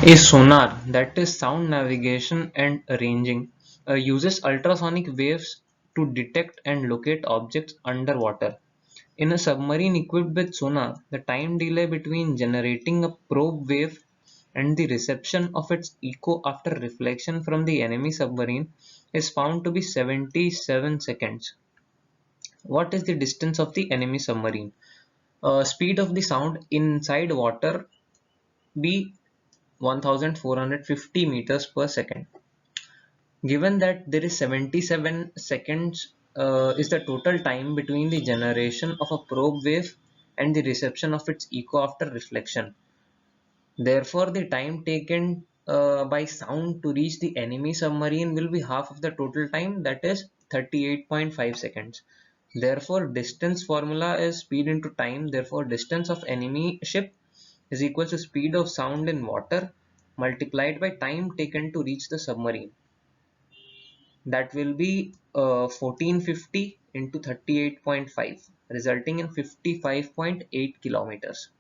A sonar, that is sound navigation and ranging, uses ultrasonic waves to detect and locate objects underwater. In a submarine equipped with sonar, the time delay between generating a probe wave and the reception of its echo after reflection from the enemy submarine is found to be 77 seconds. What is the distance of the enemy submarine? Speed of the sound inside water be 1450 meters per second. Given that there is 77 seconds is the total time between the generation of a probe wave and the reception of its echo after reflection. Therefore, the time taken by sound to reach the enemy submarine will be half of the total time, that is 38.5 seconds. Therefore, distance formula is speed into time. Therefore, distance of enemy ship is equal to speed of sound in water multiplied by time taken to reach the submarine. That will be 1450 into 38.5, resulting in 55.8 kilometers.